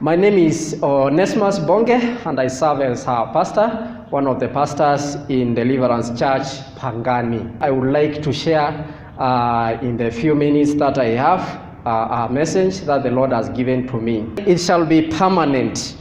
My name is Onesmus Bonge, and I serve as her pastor, one of the pastors in Deliverance Church, Pangani. I would like to share in the few minutes that I have a message that the Lord has given to me. It shall be permanent.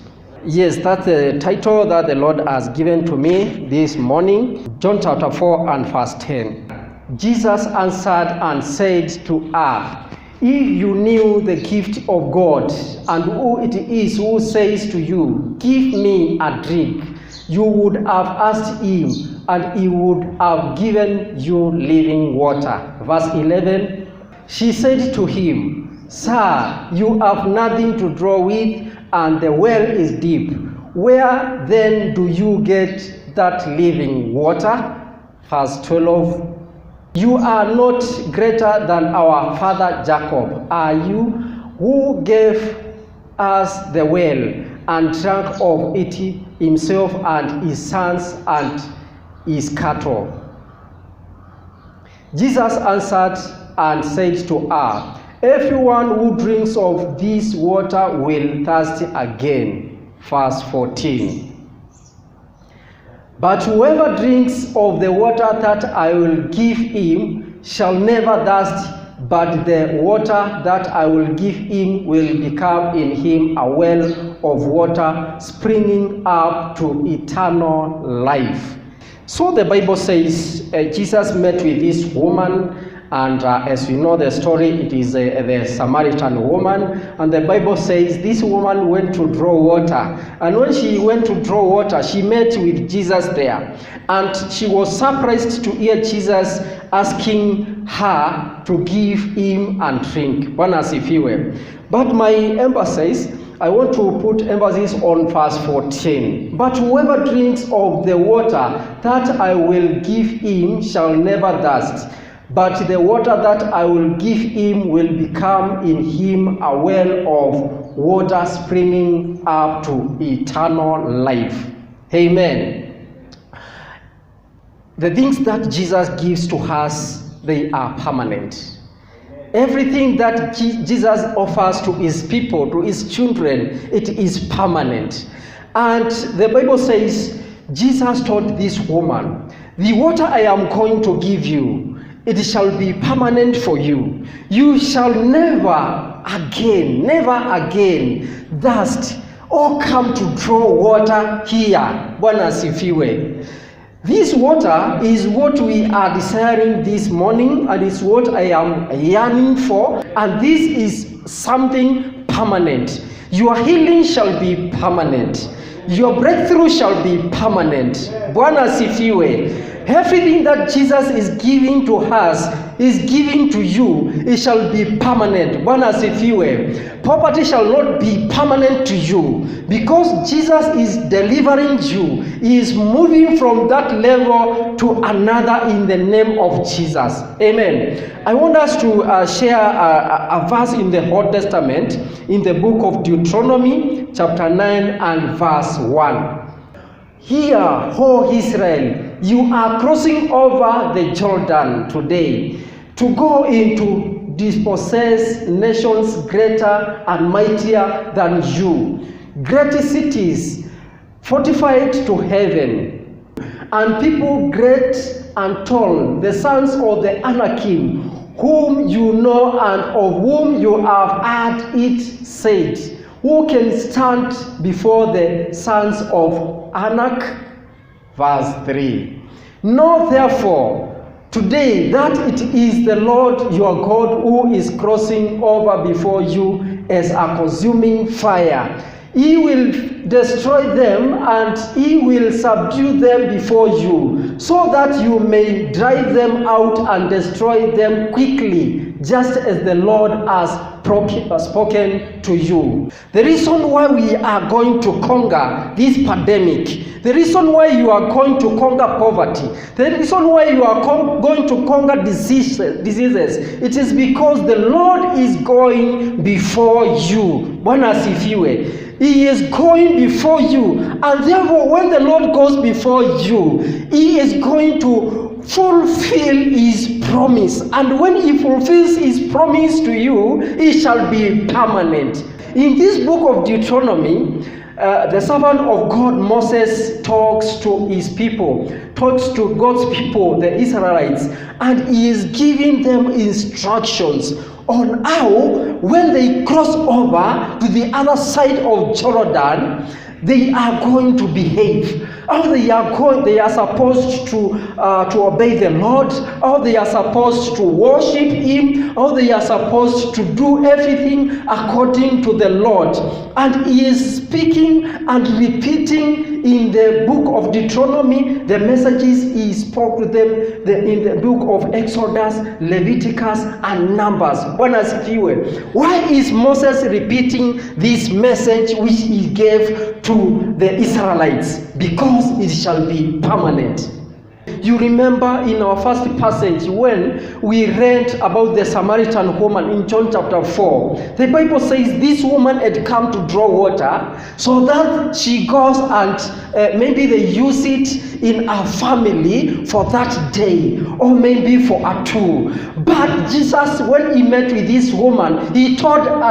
Yes, that's the title that the Lord has given to me this morning. John chapter 4 and verse 10. Jesus answered and said to her, "If you knew the gift of God and who it is who says to you, 'Give me a drink,' you would have asked him, and he would have given you living water." Verse 11, she said to him, "Sir, you have nothing to draw with, and the well is deep. Where then do you get that living water?" Verse 12, "You are not greater than our father Jacob, are you, who gave us the well and drank of it himself and his sons and his cattle?" Jesus answered and said to her, "Everyone who drinks of this water will thirst again." Verse 14. "But whoever drinks of the water that I will give him shall never thirst, but the water that I will give him will become in him a well of water springing up to eternal life." So the Bible says Jesus met with this woman, and as we know the story, it is the Samaritan woman, and the Bible says this woman went to draw water, and when she went to draw water, she met with Jesus there, and she was surprised to hear Jesus asking her to give him a drink. Bwana asifiwe. But my emphasis, I want to put emphasis on verse 14. "But whoever drinks of the water that I will give him shall never thirst, but the water that I will give him will become in him a well of water springing up to eternal life." Amen. The things that Jesus gives to us, they are permanent. Everything that Jesus offers to his people, to his children, it is permanent. And the Bible says, Jesus told this woman, "The water I am going to give you, it shall be permanent for you. You shall never again thirst or come to draw water here." Bwana asifiwe. This water is what we are desiring this morning, and it's what I am yearning for, and this is something permanent. Your healing shall be permanent. Your breakthrough shall be permanent. Bwana asifiwe. Everything that Jesus is giving to us, is giving to you, it shall be permanent. Bwana asifiwe. Poverty shall not be permanent to you, because Jesus is delivering you. He is moving from that level to another in the name of Jesus. Amen. I want us to share a verse in the Old Testament, in the book of Deuteronomy, chapter 9 and verse 1. "Hear, O Israel, you are crossing over the Jordan today to go into dispossess nations greater and mightier than you, great cities fortified to heaven, and people great and tall, the sons of the Anakim, whom you know and of whom you have heard it said, who can stand before the sons of Anak?" Verse 3. "Know therefore today that it is the Lord your God who is crossing over before you as a consuming fire. He will destroy them, and he will subdue them before you, so that you may drive them out and destroy them quickly, just as the Lord has spoken to you." The reason why we are going to conquer this pandemic, the reason why you are going to conquer poverty, the reason why you are going to conquer diseases, it is because the Lord is going before you. Bwana asifiwe. He is going before you, and therefore when the Lord goes before you, he is going to fulfill his promise, and when he fulfills his promise to you, it shall be permanent. In this book of Deuteronomy, the servant of God Moses talks to his people, talks to God's people, the Israelites, and he is giving them instructions on how, when they cross over to the other side of Jordan, they are going to behave. How they are supposed to obey the Lord, how they are supposed to worship Him, how they are supposed to do everything according to the Lord. And He is speaking and repeating in the book of Deuteronomy the messages He spoke to them in the book of Exodus, Leviticus, and Numbers. Bwana asifiwe. Why is Moses repeating this message which he gave to the Israelites? Because it shall be permanent. You remember in our first passage when we read about the Samaritan woman in John chapter 4, the Bible says this woman had come to draw water so that she goes and maybe they use it in her family for that day or maybe for a tour. But Jesus, when he met with this woman, he told her,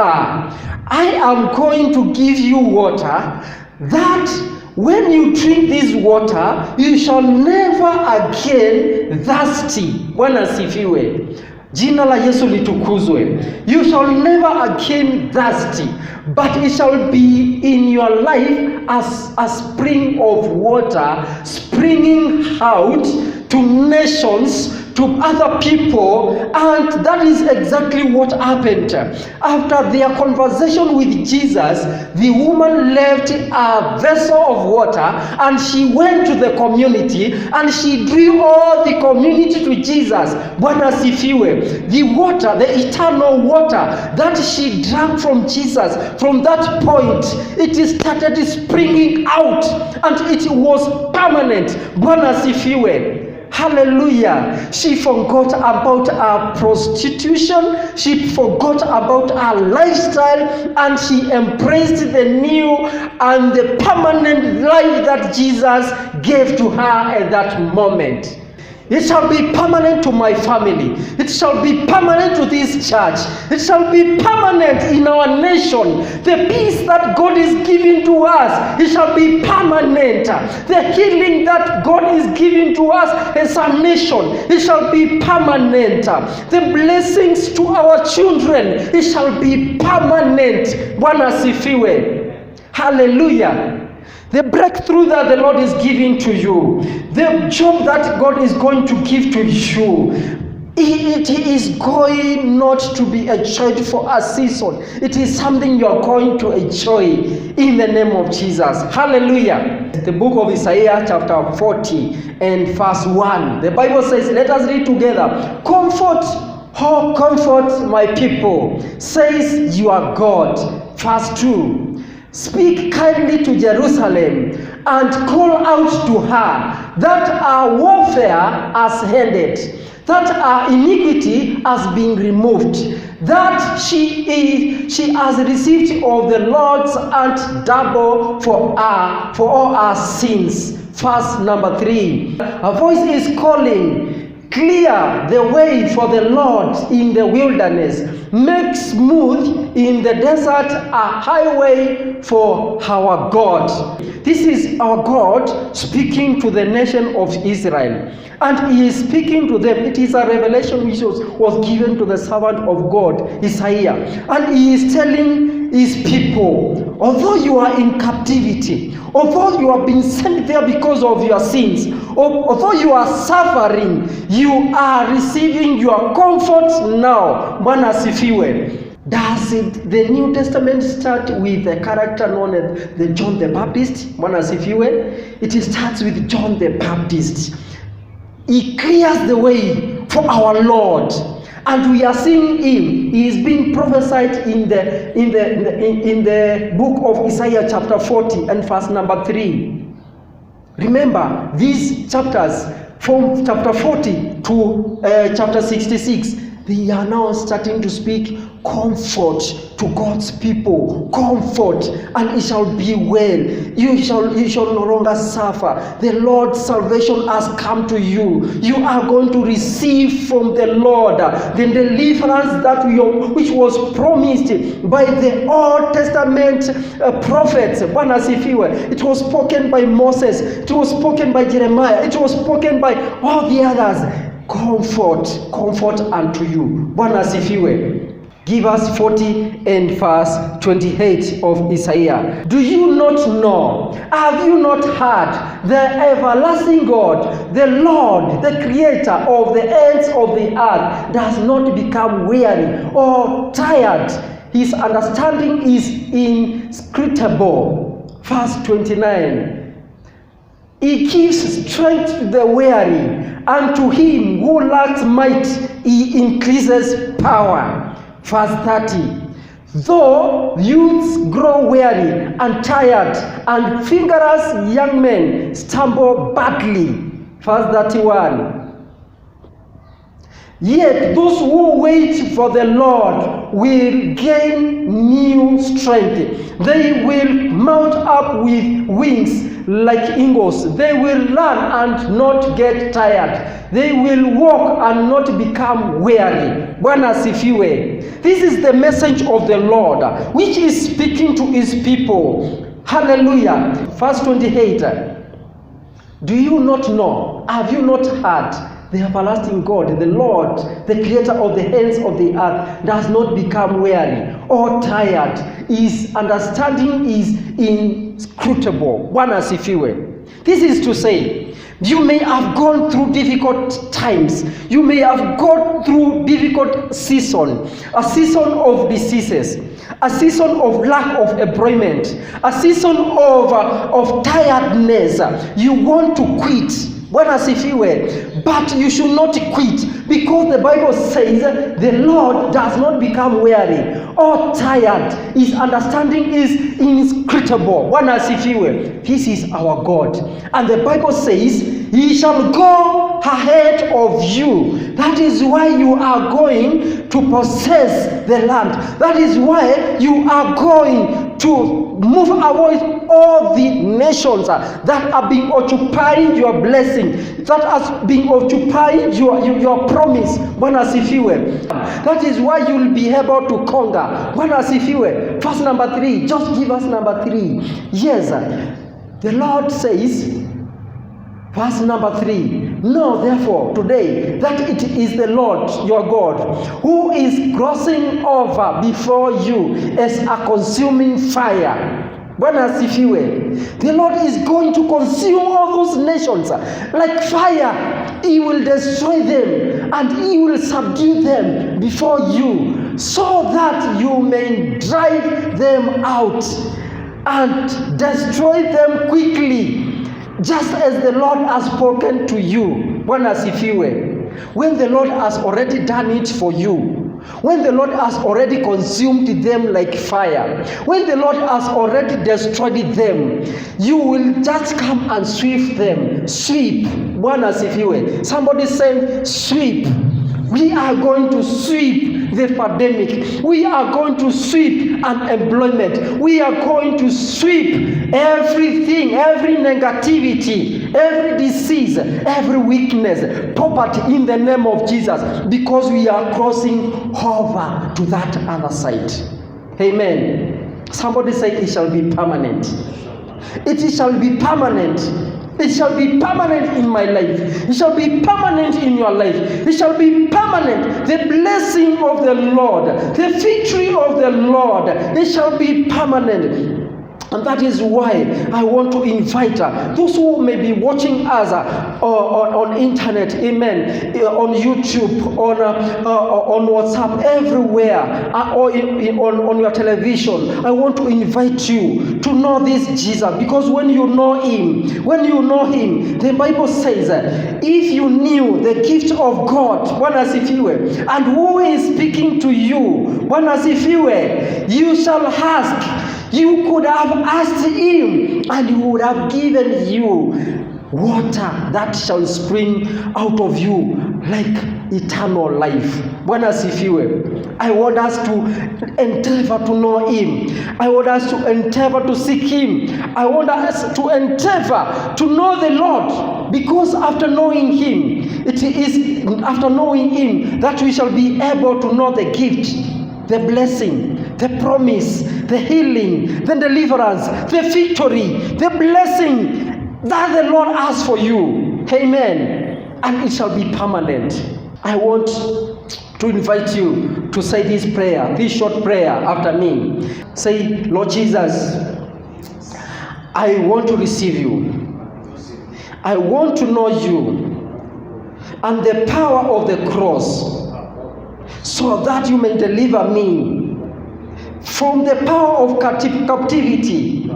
I am going to give you water that when you drink this water, you shall never again thirsty. Bwana asifiwe. Jina la Yesu litukuzwe. You shall never again thirsty, but it shall be in your life as a spring of water springing out to nations, to other people. And that is exactly what happened. After their conversation with Jesus, the woman left a vessel of water and she went to the community and she drew all the community to Jesus. Bwana asifiwe. The water, the eternal water that she drank from Jesus, from that point, it started springing out and it was permanent. Bwana asifiwe. Hallelujah. She forgot about her prostitution. She forgot about her lifestyle and she embraced the new and the permanent life that Jesus gave to her at that moment. It shall be permanent to my family. It shall be permanent to this church. It shall be permanent in our nation. The peace that God is giving to us, it shall be permanent. The healing that God is giving to us as a nation, it shall be permanent. The blessings to our children, it shall be permanent. Bwana asifiwe. Hallelujah. The breakthrough that the Lord is giving to you, the job that God is going to give to you, it is going not to be enjoyed for a season. It is something you are going to enjoy in the name of Jesus. Hallelujah. The book of Isaiah chapter 40 and verse 1. The Bible says, let us read together. Comfort, oh comfort my people, says your God. Verse 2. Speak kindly to Jerusalem and call out to her that our warfare has ended, that our iniquity has been removed, that she has received of the Lord's hand double for all our sins. Verse number 3. A voice is calling, clear the way for the Lord in the wilderness. Make smooth in the desert a highway for our God. This is our God speaking to the nation of Israel. And he is speaking to them. It is a revelation which was given to the servant of God, Isaiah. And he is telling his people, although you are in captivity, although you have been sent there because of your sins, although you are suffering, you are receiving your comfort now. Bwana asifiwe. Does the New Testament start with a character known as the John the Baptist? Bwana asifiwe. It starts with John the Baptist. He clears the way for our Lord. And we are seeing him. He is being prophesied in the book of Isaiah chapter 40 and verse number 3. Remember, these chapters from chapter 40 to chapter 66, they are now starting to speak comfort to God's people. Comfort, and it shall be well. You shall no longer suffer. The Lord's salvation has come to you. You are going to receive from the Lord the deliverance that which was promised by the Old Testament prophets. It was spoken by Moses. It was spoken by Jeremiah. It was spoken by all the others. Comfort unto you. Bwana asifiwe. Give us 40 and verse 28 of Isaiah. Do you not know? Have you not heard? The everlasting God, the Lord, the creator of the ends of the earth, does not become weary or tired. His understanding is inscrutable. Verse 29. He gives strength to the weary, and to him who lacks might he increases power. Verse 30. Though youths grow weary and tired, and vigorous young men stumble badly. Verse 31. Yet those who wait for the Lord will gain new strength. They will mount up with wings like eagles. They will run and not get tired. They will walk and not become weary. Bwana asifiwe. This is the message of the Lord, which is speaking to his people. Hallelujah. Verse 28. Do you not know? Have you not heard? The everlasting God, the Lord, the creator of the ends of the earth, does not become weary or tired. His understanding is inscrutable. Bwana asifiwe. This is to say, you may have gone through difficult times. You may have gone through difficult season. A season of diseases. A season of lack of employment. A season of tiredness. You want to quit. Bwana asifiwe. But you should not quit, because the Bible says the Lord does not become weary or tired. His understanding is inscrutable. Bwana asifiwe. This is our God. And the Bible says he shall go ahead of you. That is why you are going to possess the land. That is why you are going to move away all the nations that have been occupying your blessing, that has been occupying your promise. Bwana asifiwe. That is why you will be able to conquer. Bwana asifiwe. Verse number 3. Just give us number 3. Yes, the Lord says, verse number 3. Know therefore today that it is the Lord your God who is crossing over before you as a consuming fire. Bwana asifiwe. The Lord is going to consume all those nations like fire. He will destroy them and he will subdue them before you, so that you may drive them out and destroy them quickly, just as the Lord has spoken to you. Bwana asifiwe. When the Lord has already done it for you, when the Lord has already consumed them like fire, when the Lord has already destroyed them, you will just come and sweep them. Sweep. Bwana asifiwe. Somebody say sweep. We are going to sweep the pandemic. We are going to sweep unemployment. We are going to sweep everything, every negativity, every disease, every weakness, poverty in the name of Jesus, because we are crossing over to that other side. Amen. Somebody say it shall be permanent. It shall be permanent. It shall be permanent in my life. It shall be permanent in your life. It shall be permanent. The blessing of the Lord, the victory of the Lord, it shall be permanent. And that is why I want to invite those who may be watching us on internet, amen, on YouTube, on WhatsApp, everywhere, or on your television. I want to invite you to know this Jesus, because when you know him, the Bible says, if you knew the gift of God, Bwana asifiwe, and who is speaking to you, Bwana asifiwe, you shall ask. You could have asked him, and he would have given you water that shall spring out of you like eternal life. Bwana asifiwe. I want us to endeavor to know Him. I want us to endeavor to seek Him. I want us to endeavor to know the Lord, because after knowing Him, it is after knowing Him that we shall be able to know the gift, the blessing, the promise, the healing, the deliverance, the victory, the blessing that the Lord has for you. Amen. And it shall be permanent. I want to invite you to say this prayer, this short prayer after me. Say, Lord Jesus, I want to receive you. I want to know you and the power of the cross, so that you may deliver me from the power of captivity,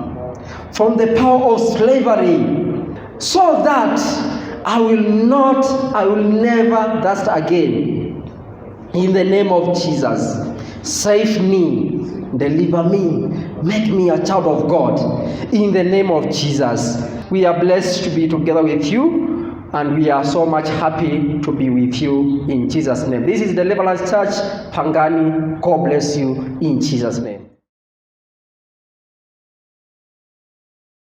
from the power of slavery, so that I will never thirst again. In the name of Jesus, save me, deliver me, make me a child of God. In the name of Jesus, we are blessed to be together with you, and we are so much happy to be with you in Jesus' name. This is Deliverance Church, Pangani. God bless you in Jesus' name.